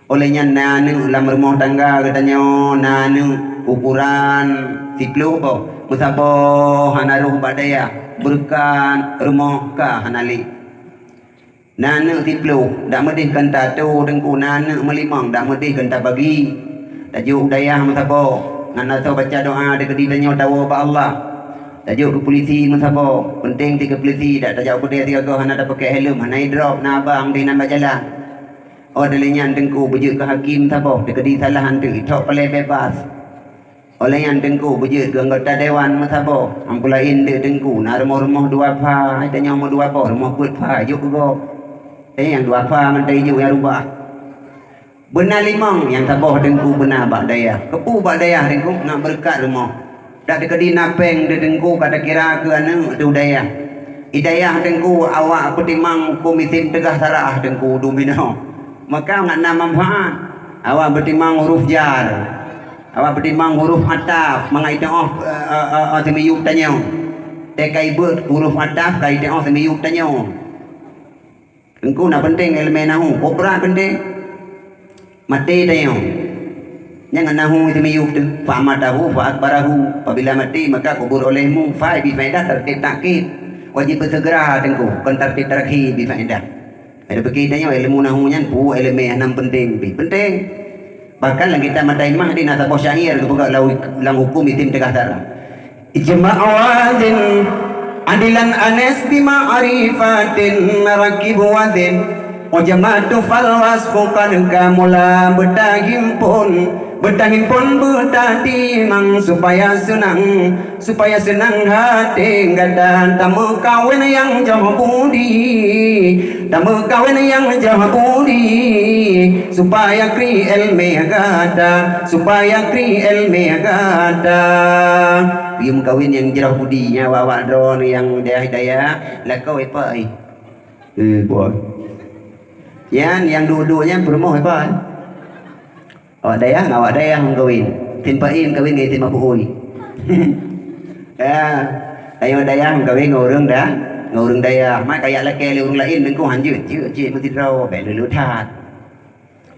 Olehnya nanu dalam rumah tangga katanya nanu ukuran siklu po musabo hanaruh badaya berkan rumah ka hanali nanu siklu dak medih kanta tu dengku nanu melimang dak medih kanta bagi tajuk daya musabo ngana so baca doa dekat ditanya tahu ba Allah tajuk ke polisi musabo penting tiga polisi dak tajuk aku dia tiga hana dak pakai helm hana drop na abang di nama jalan. Oh dalinya dengku bejut ke hakim taboh dekedi salah hantu tok pelai bebas. Oleh yang dengku bejut ke anggota dewan taboh ampulain de dengku na rumah-rumah dua pa ada nyawa dua pa rumah put pa yuk go. Yang dua pa mentai yuk yang rubah. Benar limang yang taboh dengku benar bak daya. Kepu bak daya dengku nak berkat rumah. Dak dekedi napeng de dengku kata kira ke anu tu daya. Hidayah dengku awak petimang komisi tegah sarah dengku domino. Maka ngana manfaat awak bertimang huruf jar awak bertimang huruf ataf mangai tengah semiyuk tanya tekai ber huruf ataf kai tengah semiyuk tanya engkau nak penting elemen nahu kopra penting mati tanya jangan nahu semiyuk tu fa matahu fa akbarahu apabila mati maka kubur olehmu fa bi faedah tertib takkid wajib bersegera tengku kon tertib terakhir bi faedah. Ada begitanya ilmu nahunya pu elemen enam penting penting bahkan lang kita matai mah di nata syair kebuka lang hukum itim tegah darah ijma' wazin adilan anas bi ma'rifatin marakib wazin ujamatu fal wasfu kan kamula betahim pun betati mang supaya senang hati gadan tamu kawin yang jauh budi supaya kri ilmi gada bium kawin yang jauh budinya wawa drone yang daya lakau apa boy yang dua-duanya bermoh apa awak daya ngawak daya kawin timpain kawin ngai timpa puhui ayo daya kawin ngurung dah ngurung daya mai kayak laki urung lain dengku hanjut je mesti raw be lu that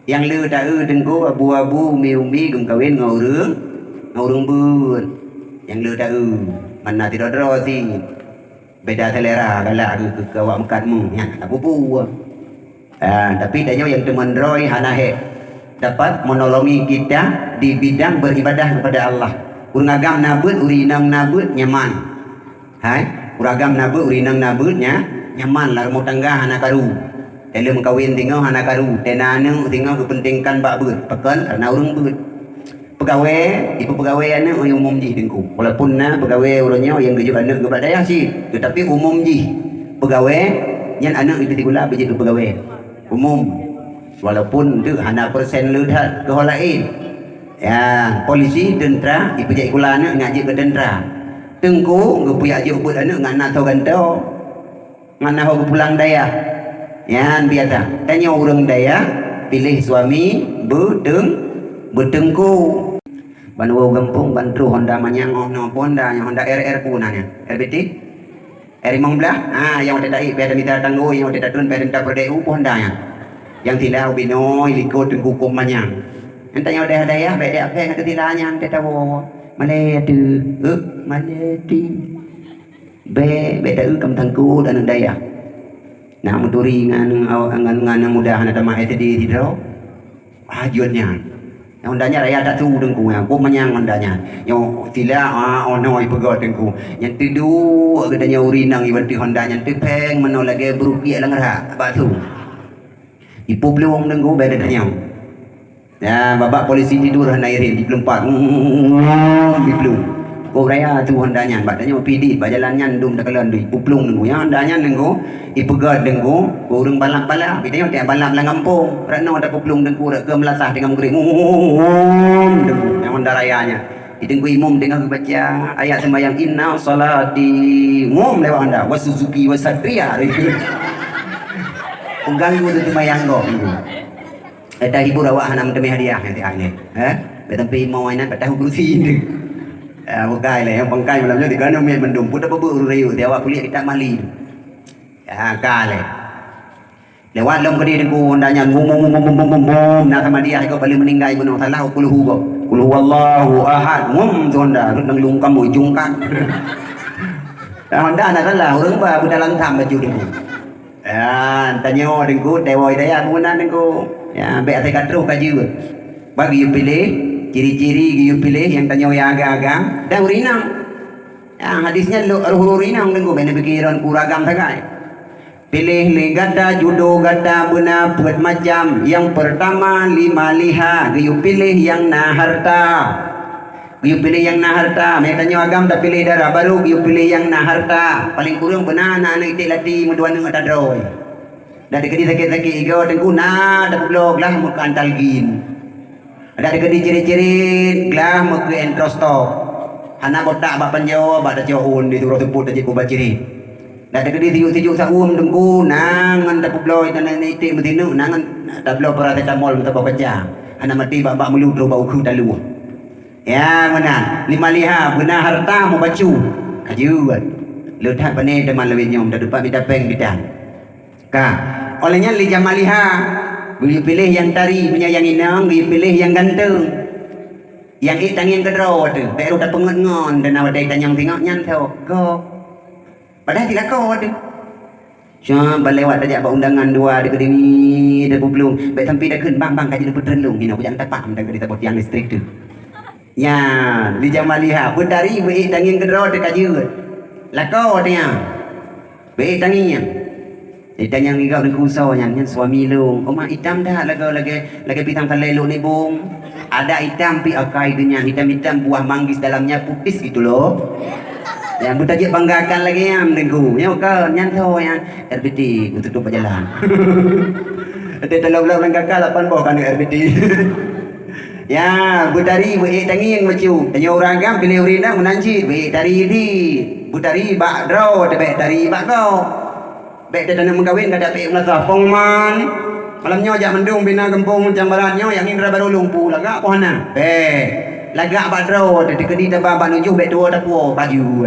yang lu dah dengku abu-abu umi gum kawin ngurung bun yang lu dah mana tidak draw si beda selera galak ke awak makanmu ya tak pupu tapi danya yang teman roy hanahe dapat menolongi kita di bidang beribadah kepada Allah. Uragam nabut urinang nabut nyaman. Hai, uragam nabut urinang nabutnya nyaman lah rumah tangga hana karu. Dalam kawin tinggal hana karu. Tenanang tinggal kepentingkan bak but. Pekan karena urang but. Pegawai, ibu pegawai anak umum ji dengku. Walaupun na pegawai orangnya yang kerja anak kepada daya sih, tetapi umum ji. Pegawai yang anak itu digula begitu pegawai. Umum. Walaupun tu hana persen ludat ke hal lain ya polisi tentera ipejak kulana ngajak ke tentera tengku ngepuyak je ubut anak ngana tau gantau ngana ho pulang daya ya biasa tanya orang daya pilih suami bertengku banwa gampung bantu Honda manyang no Honda yang Honda RR punanya RBT Rimong belah yang ada dai pada mitra tanggo yang ada tun pada mitra perdeu Honda yang tidak binoy likod dengan hukum manyang entahnya ada daya beda apa yang ketilanya ente tahu maleti beda kam tangku dan daya nah muturi ngan mudah ada mah di tidak ajuannya yang undanya raya tak tu dengku yang aku manyang undanya yang tidak onoi pegot dengku yang tidur kedanya urinang ibanti hondanya tepeng menolak berupi lang ra batu ipu belum nenggu beda tanya ya babak polisi tidur hanairin di pelumpat di pelum kau raya tu handanya badanya PD bajalannya ndum dakalan di ipu pelum nenggu ya handanya nenggu ipu gad nenggu urang balap bitanya tiap balap lang kampung rano ada pelum nenggu ke melasah dengan mengering nenggu yang handa rayanya ditenggu imam dengan baca ayat sembahyang inna salati ngom lewat anda wasuzuki wasatria pengganggu tu mayang go ada hibur awak hanam demi hadiah nanti akhirnya betampi mau mainan pada kursi ini bukai lah yang bangkai malamnya di kana mendum putar bebu riu dia awak kuliah kita mali kale Lewat long gede dengku ndanya ngum nak sama dia kau balik meninggal ibu nak salah kuluhu kau kuluhu Allahu ahad ngum tu anda nang lungkam ujung kan anda nak salah orang ba dalam tham baju dengku ya tanya dengku dewoi daya kemudian dengku ya be atai katru kaju bagi you pilih ciri-ciri you pilih yang tanya yang agak-agak dan urinang ya hadisnya urinang dengku benda pikiran kuragam sangat. Pilih gada judo gada bena buat macam. Yang pertama 5 liha. Giyu pilih yang na harta. Giyu pilih yang na harta. Mereka tanya agam tak pilih darah baru. Giyu pilih yang na harta. Paling kurang benar anak itik lati muduan dengan tadroi. Dah dekadi sakit-sakit ego tengku na dak blog lah muka antalgin. Dah dekadi ciri-ciri glah muka entrostop. Hana botak bak panjawa bak dak jauhun di turut sebut dak kubah ciri. Dah dekadi tijuk-tijuk saum dengku nangan tak bloy dan itik betinu nangan tak bloy paracetamol untuk bawa kerja. Hana mati bak meludro bau ku dalu. Ya mana 5 liha benar harta mau bacu. Kajuan. Letak pane deman lewin nyom dak depan minta peng bidan. Ka olehnya li jamaliha. Boleh pilih yang tari menyayangi nang, boleh pilih yang ganteng. Yang itang yang kedro tu, baru dah pengengon dan awak dah yang tengok nyan tau. Go. Padahal tidak kau ada. Cuma lewat aja pak undangan dua di kedini dah belum. Baik sampai dah bang kaji dah berterlung. Ini aku jangan tapak dah kita buat yang listrik tu. Ya, di jamaliha berdari baik tanging kedua dah kaji. Lah kau dia. Baik tangingnya. Dia yang ngigau di kusau yang suami lu. Oma hitam dah lagi pitang kalelu ni bung. Ada hitam pi akai dengan hitam buah manggis dalamnya putih gitu loh. Yang bertajuk banggakan lagi yang dengku. Yang kan nyanto yang RBT untuk tutup jalan. Ada telau-telau dan kakak 8 bawah kan RBT. Ya, butari baik tangi yang macu. Tanya orang agam pilih urina menanci baik tari di. Butari bak draw baik tari bak kau. Baik dia nak mengkawin kada baik melasa pongman. Malamnya ajak mendung bina gempung macam baratnya yang indra baru lumpuh lagak apa hana. Lagak bak draw dia kedi tabah bak nujuh baik tua tak puas baju.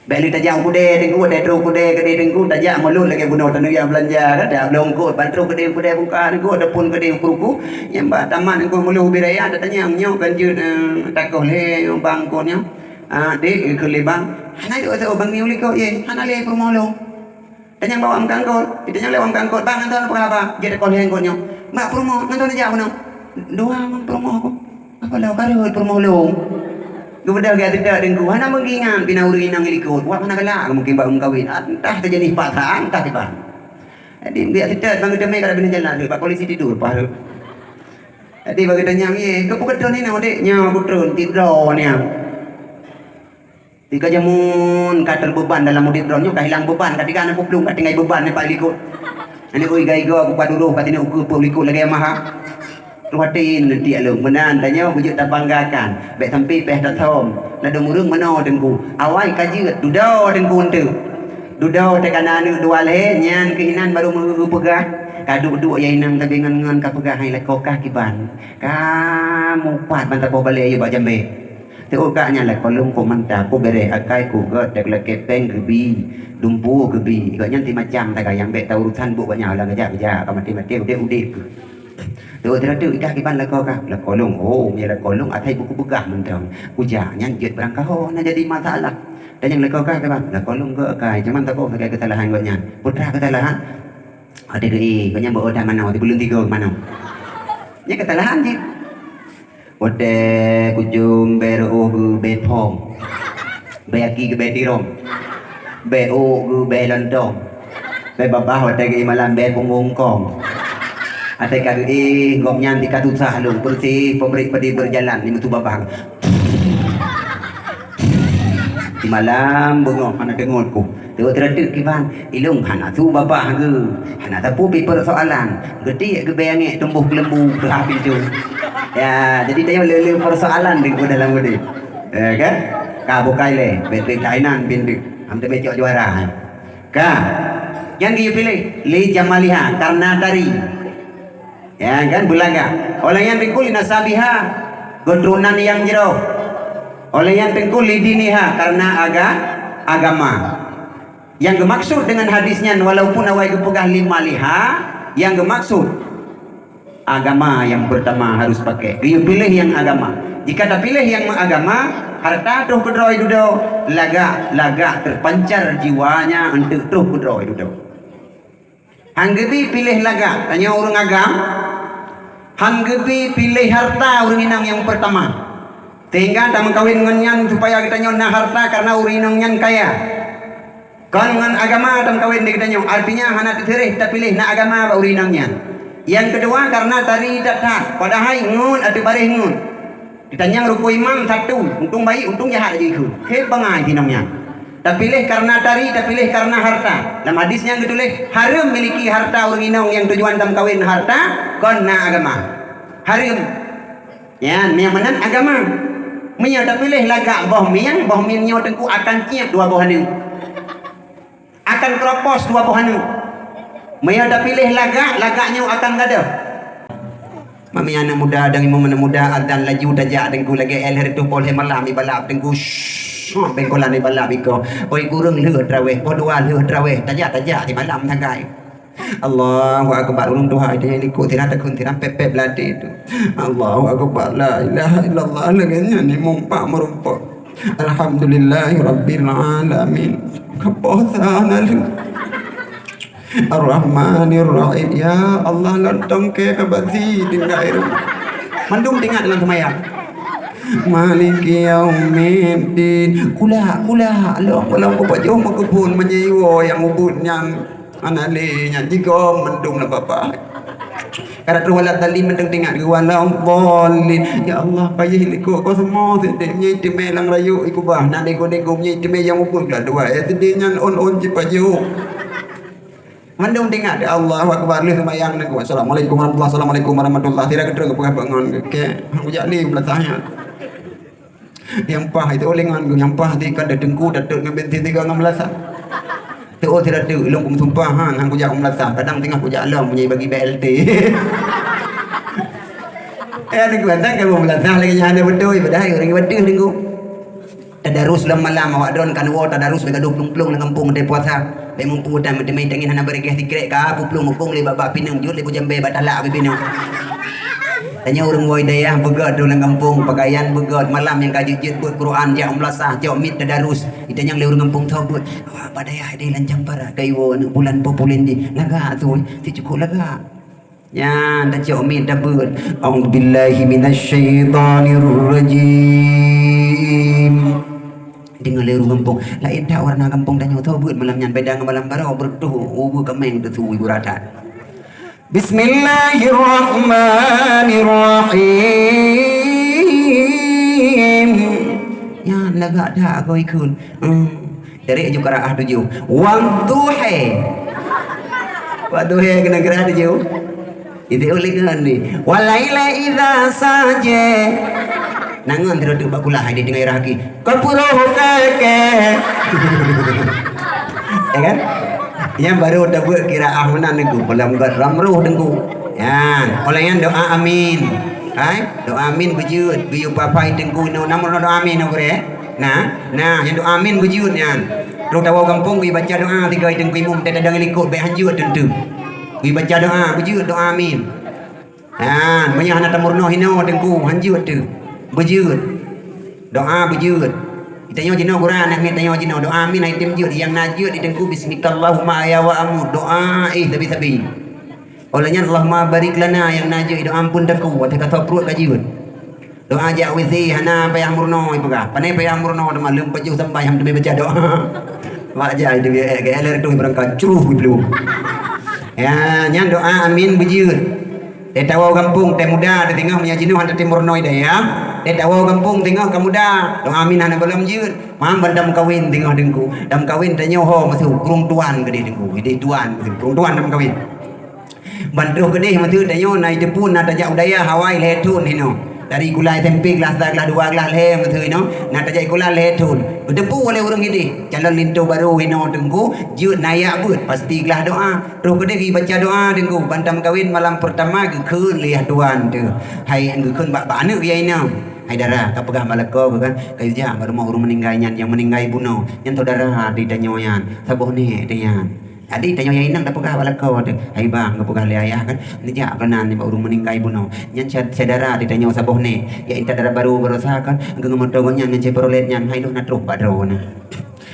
Beli tajam kude tengku tetru kude kede tengku tajam mulut lagi bunuh tanu yang belanja kada belum ko pantru kede buka tengku ada pun kede peruku yang ba taman tengku mulu biraya ada tanya nyo ganjut takoh le bang ko nyo dek ke le bang hana yo so bang ni uli ko ye hana le permolo tanya bawa kangkol kita nyale wang kangkol bang antar apa jadi ko le ko nyo mbak promo nanti aja bunuh dua promo ko apa lah kare permolo kemudian dia tidak dengku, mana mengingat pinauri nang ilikut, wah mana kala mungkin baru kawin, entah terjadi patah, entah tiba. Jadi dia tidak bagi demi kada bina jalan, pak polisi tidur paru. Jadi bagi tanya ye, kau bukan drone ni nak adiknya, aku drone tidur ni. 3 jamun kater beban dalam mudik drone nya hilang beban, ketika anak belum tinggal beban ni pak ilikut. Ani oi gaigo aku paduru katini ukur ilikut lagi maha. Ruatin nanti alung menan tanya wujud tak banggakan baik sampai peh tak thom nado murung mano dengku awai kaji dudau dengku tu dudau te kananu dua le nyan keinan baru pegah kadu duk yai nang tapi ngan ka pegah hai la kokah kiban kamu pat bantar bale ayu ba jambe te okanya la kolung ko manta ko bere akai ko ga dak la kepeng gebi dumpu gebi ga nyan ti macam ta ga yang be tau urusan bu banyak la gaja ka mati udik Tuh teradu idah kiban la kolong oh ya la kolong atai buku begah mentang ujanya jet berangkah oh na jadi masalah dan yang la kokah kiban la kolong ke kai cuman tak pakai kesalahan ganya putra kesalahan ada doi ganya bawa dah mana di bulan 3 mana nya kesalahan je ode kujum beru be pom be aki ke be tirong be o be lontong be babah ode ke malam be pungungkong ada kadu ngomnya di kadu sahlung bersih pemberi pedi berjalan ni mutu babang di malam bengok mana dengonku tu terdetik kiban ilung hana tu babah ke hana tapu pi persoalan gede ke bayange tumbuh lembu ke habis tu ya jadi tanya lele persoalan di dalam gede kan ka bukai le betik kainan bindik amde becok juara ka yang dia pilih li jamaliha karena dari ya kan bulaga oleh yang tengkul nasabiha gondronan yang jero oleh yang tengkul lidiniha karena agama Yang dimaksud dengan hadisnya walaupun awak pegah 5 liha, yang dimaksud agama yang pertama harus pakai. Dia pilih yang agama. Jika tak pilih yang agama, harta tuh kedroi duduk, laga terpancar jiwanya untuk tuh kedroi duduk. Hanggebi pilih laga, tanya orang agam. Hanggebi pilih harta orang inang yang pertama. Sehingga tak mengkawin dengan yang supaya kita nyona harta karena orang inang yang kaya. Kalau dengan agama tak mengkawin kita nyona, artinya hana terih tak pilih nak agama orang inangnya. Yang kedua karena tari datang, padahal ngun atau barih ngun. Ditanya ruku imam satu, untung baik, untung jahat aja ikut. Hei bangai tinongnya. Tak pilih karena tari, tak pilih karena harta. Dalam hadisnya yang ditulis, haram miliki harta orang inang yang tujuan tam kawin harta, karena agama. Haram. Ya, yang mana agama. Mia tak pilih lagak boh miannya tengku akan ciap dua boh hanu. Akan keropos dua boh hanu. Mia tak pilih lagaknya akan gada. Mami anak muda dan ibu mana muda dan laju dajak dengku lagi elher tu pol malam ibalap dengku bengkolan ibalap iko oi kurang leuh traweh po dua leuh traweh tajak di malam tanggai Allahu akbar ulun Tuhan dia liku tidak takun tidak pepe belati itu Allahu akbar la ilaha illallah lagi ni mumpa merumpa alhamdulillahirabbil alamin keposana Ar-Rahmanir Rahim. Ya Allah lantong ke kabati tinggal itu. Mandum tinggal dalam semayang. Maliki yaumiddin. Kula Allah walau ko pajo makubun menyiwo yang ubun yang analinya jika mendum la bapa. Karena wala tali mendeng tinggal walau bolin. Ya Allah payah liku ko semua sedek nyai melang rayu iku bah nak dego nyai yang ubun la dua sedenya on cipajo. Mandung dengar Allah akbar li sembahyang nak assalamualaikum warahmatullahi tidak kedua ke bangun ke aku jadi belatahnya yang pah itu olengan yang pah di kada dengku datuk ngabenti 13 tu tidak tu ilung kum sumpahan aku jak melatah kadang tengah aku jalan punya bagi BLT ada kuatang ke melatah lagi nyana betul padahal orang betul dengku tadarus dalam malam awak don kan wo tadarus bega 20 plung nang kampung de puasa be mumpu dan me tengin hana bergeh tikrek ka puplung mupung le baba pinang jut le jambe batala be pinang tanya orang woi daya begad dalam kampung pakaian begad malam yang kajijit buat Quran jak melasah jak mit tadarus itanya le orang kampung tobut apa daya de lancang para kaiwo bulan populin di laga tu ti cukup laga ya dan jak mit dabut auzubillahi minasyaitonir rajim dengan leru kampung lain tak warna kampung dan nyawa buat malam nyan bedang malam barau bertuh ubu kemeng tu ibu radat Bismillahirrahmanirrahim ya lagak dah kau ikut dari juga raah tujuh waktuhe kena gerak tujuh itu oleh kan ni walaila idza saja nangan tidak tu bakulah dia dengar iraki kapuroh keke ya kan yang baru dapat kiraah menan niku dalam ramruh dengku ya oleh yang doa amin doa amin bujud biu papai dengku no namun doa amin okre nah yang doa amin bujud yan terus tahu kampung bi baca doa tiga dengku imum tak ada ngelikut baik hanjut tentu bi baca doa bujud doa amin banyak anak tamurno hino dengku hanjut tu bujud doa bujud itanya jino Quran nak mitanya jino doa amin item jud yang najud ditengku bismikallahumma ya wa amu doa tapi olehnya Allahumma barik lana yang najud doa ampun daku wata kata perut kajud doa ja wizi hana payah murno ibuka panai payah murno malam paju sampai ham demi baca doa wajah itu ke eler tu berangkat curuh belum ya nya doa amin bujud dia tahu kampung teh muda dia tengah punya jinu hantar timur noi dah ya dia tahu kampung tengah kamu muda doa amin hana belum jut mam bandam kawin tengah dengku dam kawin tanya ho masuk kurung tuan ke dia dengku dia tuan kurung tuan dam kawin bantu ke dia masuk tanya naik depun nak tajak udaya Hawaii letun hino dari gula SMP kelas 2 kelas le masuk hino nak tajak gula letun depu oleh orang ini jalan lintu baru hino dengku jut nayak but pasti kelas doa terus ke dia baca doa dengku bantam kawin malam pertama ke lihat tuan tu hai ke kun bak anak dia ina Hai darah tak pegah malako kan kayu jang rumah urung meninggalnya yang meninggal bunuh yang tu darah di tanyoyan sabuh ni dia Adi tanyo yang inang tak pegah balako de hai bang ke pegah ayah kan ni jak kenan ni urung meninggal bunuh yang saudara di tanyo sabuh ni ya inta darah baru berusaha kan ngeng motogonya yang ceproletnya hai lu natruh badro ni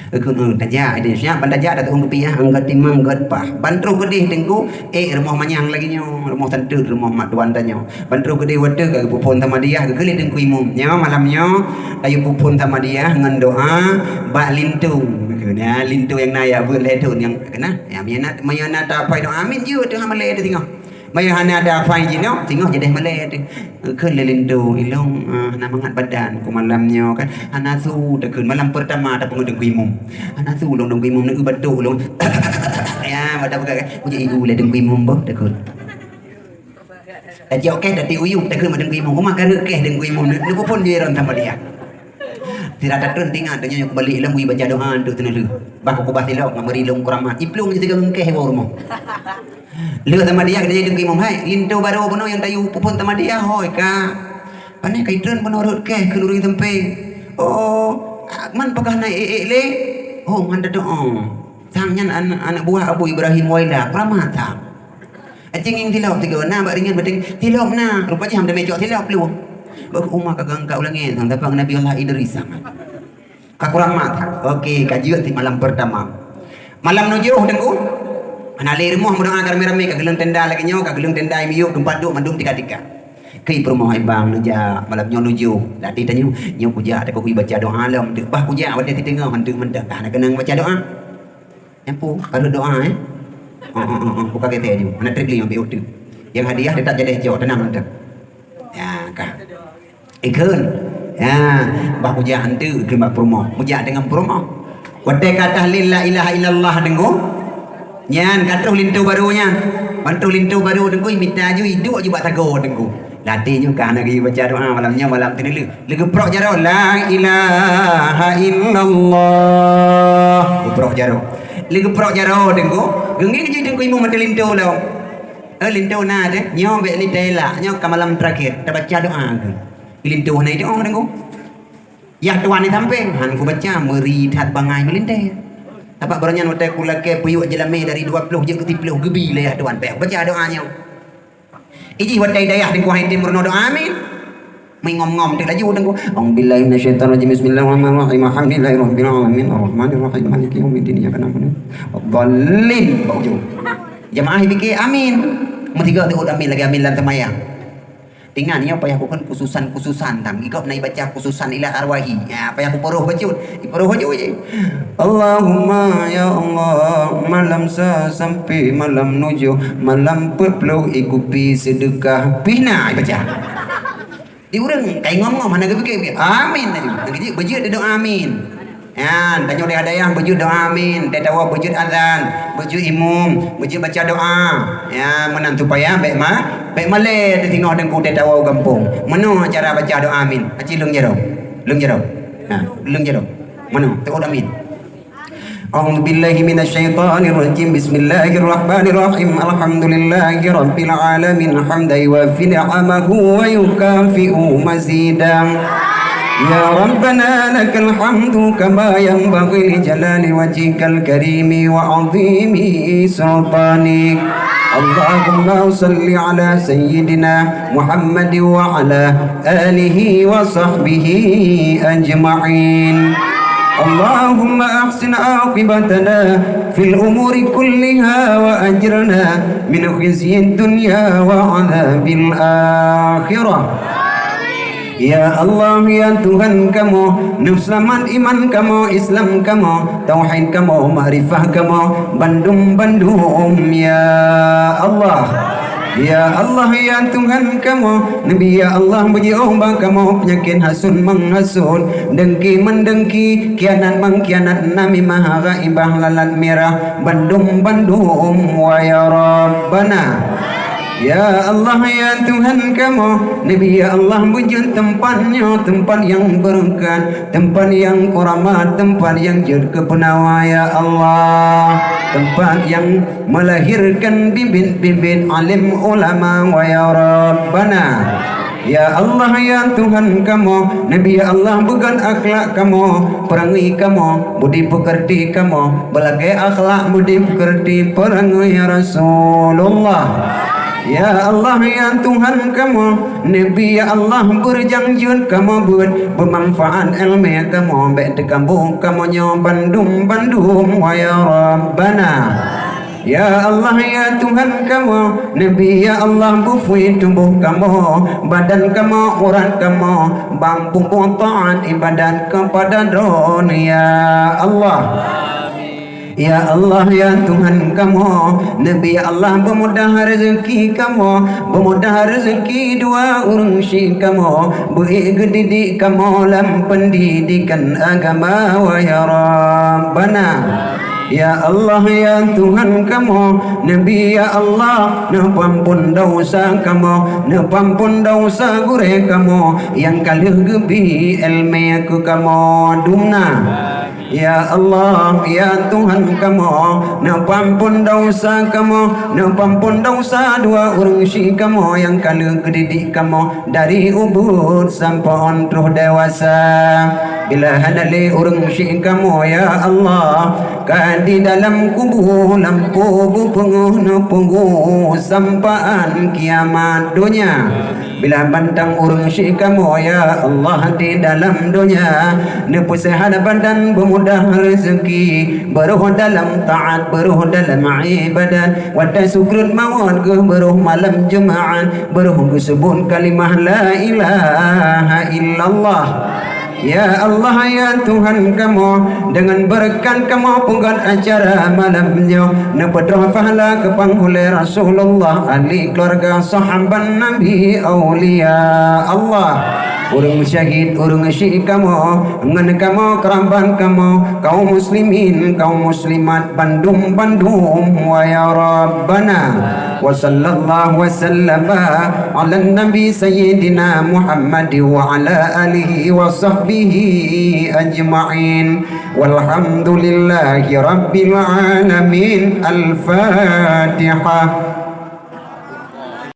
Kun taja ide sia bandaja dat ung piah angkat timang gat pah bantru gede tengku rumah manyang lagi nyo rumah tentu rumah mak tuan tanyo bantru gede wede ke pupun sama dia ke geli tengku imum nyo malamnyo ayu pupun sama dia ngan doa bak lintu ya lintu yang naya boleh tu yang kena ya mayana ta pai doa amin ju tu hamale tu tengok mayana ada pai jino tengok jadi male tu keun lintu ilong namangat badan ku malamnyo kan hanasu tekun malam pertama ta pengudeng imum hanasu long dong imum nak batu long ya pada pakai ku ibu le deng imum boh tekun Tadi okey tadi uyup tekun madeng imum ku makan rekeh deng imum ni pun dia ron sama dia tidak ada tinggal tanya aku balik ilang baca doa untuk tenelu bah aku bahas ilok ngamari long kuramat iplung jadi ngengkeh bawa rumah lu sama dia kerja dengki mom hai lintu baru penuh yang tayu pupun sama dia hoi ka pane kai tren menurut ke keluri tempe oh man pegah naik le oh nganda doa sangnya anak buah Abu Ibrahim Waila keramat tak acing tilok tiga na bak ringan bedeng tilok na rupanya hamda mejo tilok lu baru umah kagak engkau ulangin sang tapang Nabi Allah Idris sama kakurang mat okey kajian di malam pertama malam nujuh dengku anali rumah mudah agar merame kageleng tenda lagi nyo kageleng tenda miu tempat duk mandung tika-tika kei permoh bang nuja malam nyo nujuh dati tanyo nyo kuja tak ku baca doa alam de bah kuja wade ti tengah hantu mendak nak kenang baca doa empu kalau doa buka kete ju ana trik li ambil tu yang hadiah tetap jadi jo tenang mendak ya kah ikun ya bah puja hantu ke mak promo puja dengan promo wadai kata la ilaha illallah dengo nyan kata lintu barunya bantu lintu baru dengo minta ju hidup ju bak tago dengo latih ju kan lagi baca doa malamnya malam tu lagi prok jaro la ilaha illallah prok jaro lagi prok jaro dengo gengi ju dengo imu mata lintu lo lintu na de nyo be ni tela nyo kamalam terakhir kita baca doa ke lintu na itu orang dengo ya tuan ni samping han ku baca meridat bangai melinte apa barunya notai ku lake puyuk jelame dari 20 je ke 30 gebi le ya tuan pe baca doanya iji wadai dayah dengo hai timur no doa amin mengom-ngom tu laju dengo billahi minasyaitonir rajim bismillahirrahmanirrahim alhamdulillahirabbil alamin arrahmanir rahim maliki yaumiddin iyyaka na'budu wa dhallin bauju jamaah fikir amin metiga tu amin lagi amin lan temayang tinggal ni apa yang aku kan khususan tam ikut naik baca khususan ila arwahi ya apa yang aku peruh baca peruh baca je Allahumma ya Allah malam sampai malam nujuh malam perpuluh ikupi sedekah pina baca di urang kai ngom-ngom mana fikir amin aja baju ada doa amin ya tanya dia ada yang baju doa amin dia tahu baju azan baju imum baju baca doa ya menantu payah baik male dia tengok dengku dia tahu kampung mana cara baca doa amin aci lung jero lung jero mana tahu amin A'udzu billahi minasyaitonir rajim bismillahirrahmanirrahim alhamdulillahi rabbil alamin hamdan yuwaffi ni'amahu wa yukafi'u mazidan Ya Rabbana lakal hamdu kama yanbaghi li jalali wajhikal karimi wa 'azimi sultanik Allahumma salli ala sayyidina Muhammad wa ala alihi wa sahbihi ajma'in Allahumma ahsin aqibatana fil umuri kulliha wa ajirna min khizyid dunya wa 'adzabil akhirah Ya Allah ya Tuhan kamu nufsaman iman kamu Islam kamu tauhid kamu ma'rifah kamu bandum ya Allah Ya Allah ya Tuhan kamu Nabi ya Allah puji ombak kamu penyakit hasun menghasun dengki mendengki kianat mengkianat nami maha gaibah lalat merah bandum wa ya Rabbana Ya Allah ya Tuhan kamu Nabi ya Allah wujud tempatnya tempat yang berkat tempat yang keramat tempat yang jud kepenawa ya Allah tempat yang melahirkan bibit-bibit alim ulama wa ya Rabbana Ya Allah ya Tuhan kamu, Nabi ya Allah bukan akhlak kamu, perangai kamu, budi pekerti kamu, belagai akhlak budi pekerti perangai ya Rasulullah. Ya Allah ya Tuhan kamu, Nabi ya Allah berjanjun kamu buat bermanfaat ilmu kamu, baik di kampung kamu nyo Bandung wa ya Rabbana. Ya Allah ya Tuhan kamu, Nabi ya Allah bufui tubuh kamu, badan kamu, urat kamu, mampu taat ibadat kepada dunia Allah. Ya Allah ya Tuhan kamu, Nabi ya Allah bermudah rezeki kamu, bermudah rezeki dua urang syik kamu, beri gedidik kamu dalam pendidikan agama wa ya Rabbana. Ya Allah ya Tuhan kamu, Nabi ya Allah nepampun dosa kamu, nepampun dosa gure kamu, yang kaluh gebi ilmu aku kamu dumna. Ya Allah ya Tuhan kamu, nepampun dosa kamu, nepampun dosa dua urang syik kamu, yang kaluh gedidik kamu dari ubud sampai ontruh dewasa. Bila hanali urang syik kamu ya Allah, kan di dalam kubur lampu pengu sampaan kiamat dunia. Bila bantang urang syik kamu ya Allah di dalam dunia, nepu sehat badan bermudah rezeki, beruh dalam taat, beruh dalam ibadat, wada syukur mawad ke beruh malam Jumaat, beruh sebut kalimah la ilaha illallah. Ya Allah ya Tuhan kamu, dengan berkat kamu penggat acara malamnya, nepedrah pahala ke penghulu Rasulullah, ahli keluarga sahabat Nabi awliya Allah. Urang syahid, urang syik kamu, ngan kamu kerabat kamu, kaum muslimin, kaum muslimat Bandung wa ya Rabbana. Wa sallallahu wa sallama ala nabi sayyidina Muhammad wa ala alihi wa sahbihi ajma'in, walhamdulillahi rabbil alamin. Al-Fatihah.